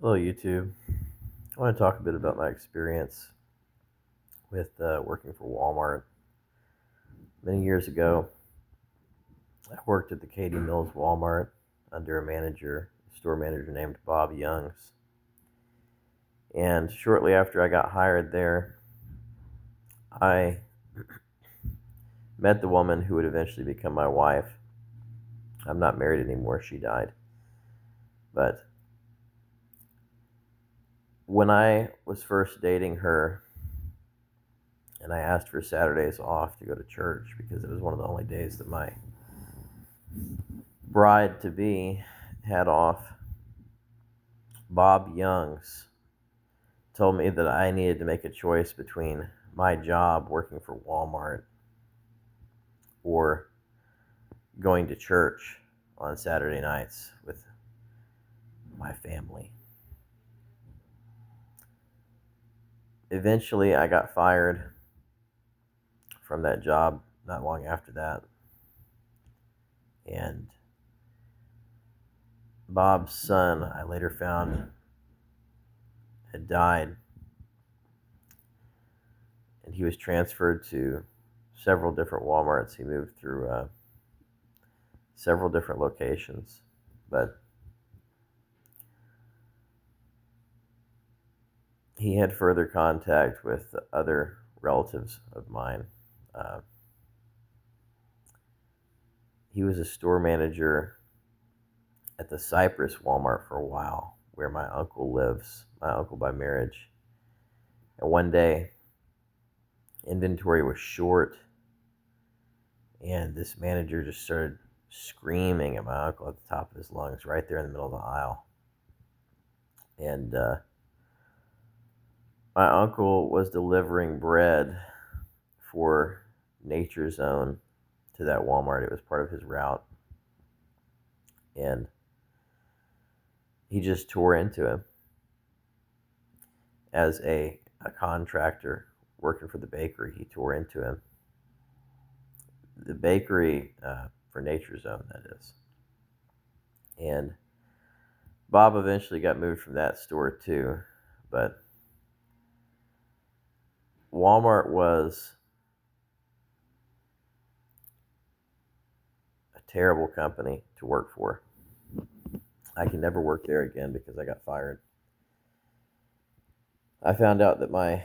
Hello, YouTube. I want to talk a bit about my experience with working for Walmart. Many years ago, I worked at the Katy Mills Walmart under a store manager named Bob Youngs. And shortly after I got hired there, I met the woman who would eventually become my wife. I'm not married anymore, she died. But when I was first dating her, and I asked for Saturdays off to go to church because it was one of the only days that my bride to be had off. Bob Youngs told me that I needed to make a choice between my job working for Walmart or going to church on Saturday nights with my family. Eventually, I got fired from that job not long after that. And Bob's son, I later found, had died. And he was transferred to several different Walmarts. He moved through several different locations. But he had further contact with other relatives of mine. Uh, he was a store manager at the Cypress Walmart for a while, where my uncle lives, my uncle by marriage. And one day, inventory was short, and this manager just started screaming at my uncle at the top of his lungs right there in the middle of the aisle. And my uncle was delivering bread for Nature Zone to that Walmart. It was part of his route. And he just tore into him as a contractor working for the bakery. He tore into him. The bakery for Nature Zone, that is. And Bob eventually got moved from that store too. But Walmart was a terrible company to work for. I can never work there again because I got fired. I found out that my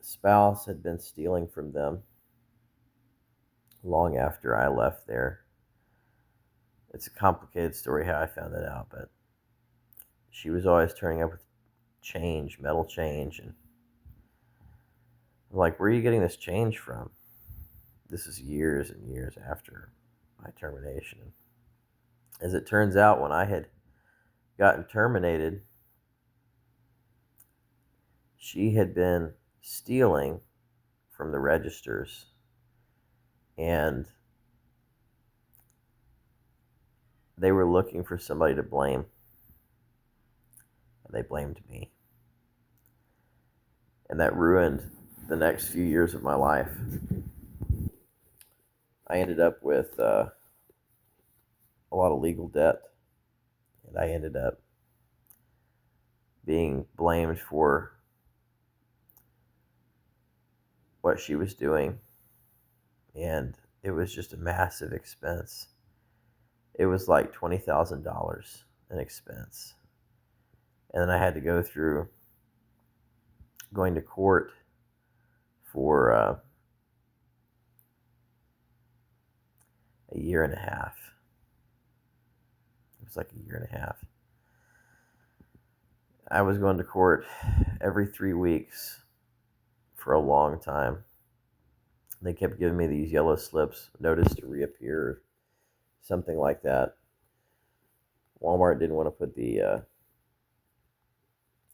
spouse had been stealing from them long after I left there. It's a complicated story how I found that out, but she was always turning up with change, metal change, and I'm like, where are you getting this change from? This is years and years after my termination. As it turns out, when I had gotten terminated, she had been stealing from the registers, and they were looking for somebody to blame, and they blamed me. And that ruined the next few years of my life. I ended up with a lot of legal debt, and I ended up being blamed for what she was doing, and it was just a massive expense. It was like $20,000 in expense, and then I had to go through going to court for a year and a half. It was like a year and a half. I was going to court every 3 weeks for a long time. They kept giving me these yellow slips, notice to reappear, something like that. Walmart didn't want to put the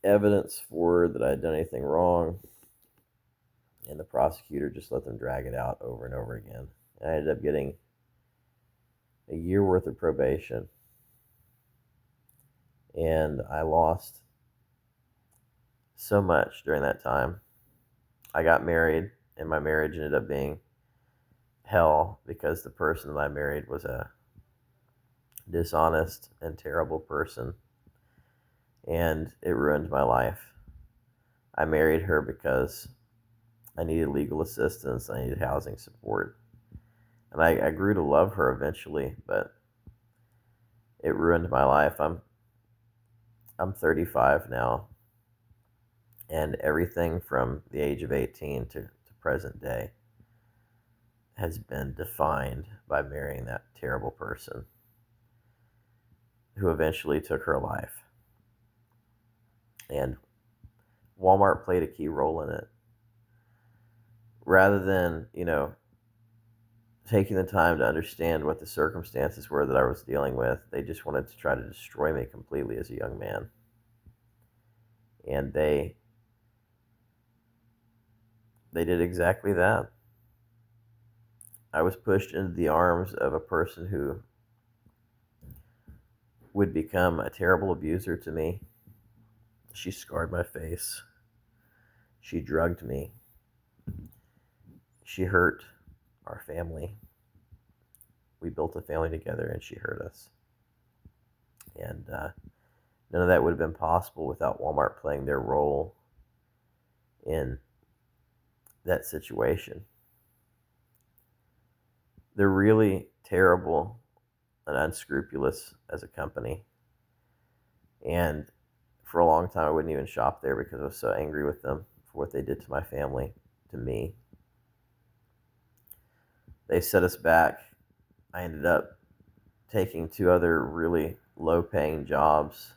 evidence forward that I had done anything wrong, and the prosecutor just let them drag it out over and over again. I ended up getting a year worth of probation, and I lost so much during that time. I got married, and my marriage ended up being hell because the person that I married was a dishonest and terrible person. and it ruined my life. I married her because I needed legal assistance, I needed housing support, and I grew to love her eventually, but it ruined my life. I'm 35 now, and everything from the age of 18 to present day has been defined by marrying that terrible person who eventually took her life. And Walmart played a key role in it. Rather than, taking the time to understand what the circumstances were that I was dealing with, they just wanted to try to destroy me completely as a young man. And they did exactly that. I was pushed into the arms of a person who would become a terrible abuser to me. She scarred my face. She drugged me. She hurt our family. We built a family together and she hurt us. And none of that would have been possible without Walmart playing their role in that situation. They're really terrible and unscrupulous as a company. And for a long time, I wouldn't even shop there because I was so angry with them for what they did to my family, to me. They set us back. I ended up taking 2 other really low paying jobs.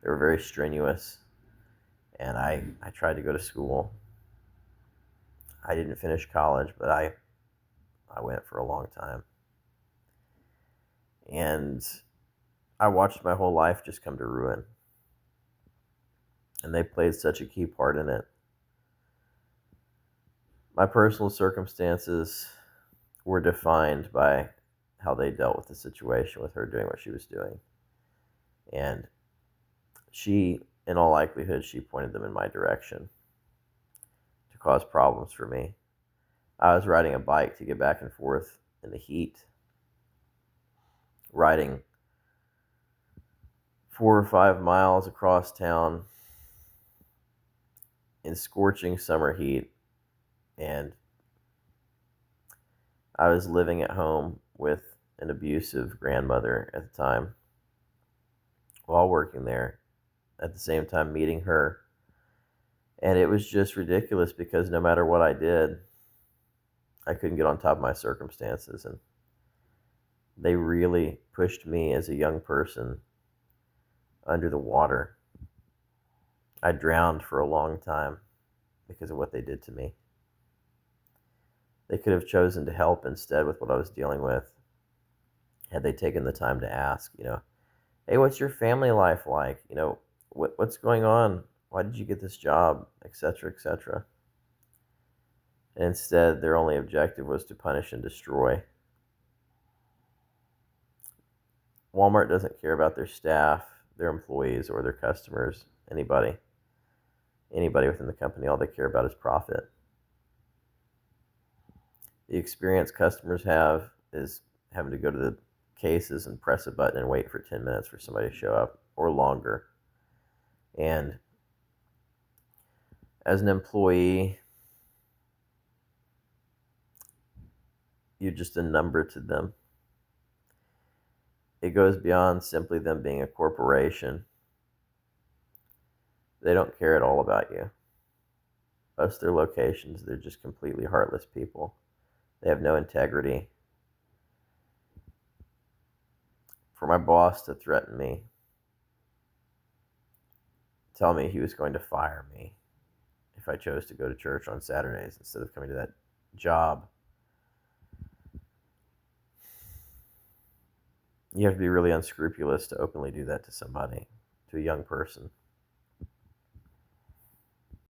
They were very strenuous. And I tried to go to school. I didn't finish college, but I went for a long time. And I watched my whole life just come to ruin. And they played such a key part in it. My personal circumstances were defined by how they dealt with the situation with her doing what she was doing. And she, in all likelihood, she pointed them in my direction to cause problems for me. I was riding a bike to get back and forth in the heat, riding 4 or 5 miles across town in scorching summer heat, and I was living at home with an abusive grandmother at the time while working there, at the same time meeting her. And it was just ridiculous because no matter what I did, I couldn't get on top of my circumstances. And they really pushed me as a young person under the water. I drowned for a long time because of what they did to me. They could have chosen to help instead with what I was dealing with had they taken the time to ask, hey, what's your family life like? What's going on? Why did you get this job? Etc., etc. And instead, their only objective was to punish and destroy. Walmart doesn't care about their staff, their employees, or their customers, anybody within the company. All they care about is profit. The experience customers have is having to go to the cases and press a button and wait for 10 minutes for somebody to show up or longer. And as an employee, you're just a number to them. It goes beyond simply them being a corporation. They don't care at all about you. Most of their locations, they're just completely heartless people. They have no integrity. For my boss to threaten me, tell me he was going to fire me if I chose to go to church on Saturdays instead of coming to that job, you have to be really unscrupulous to openly do that to somebody, to a young person.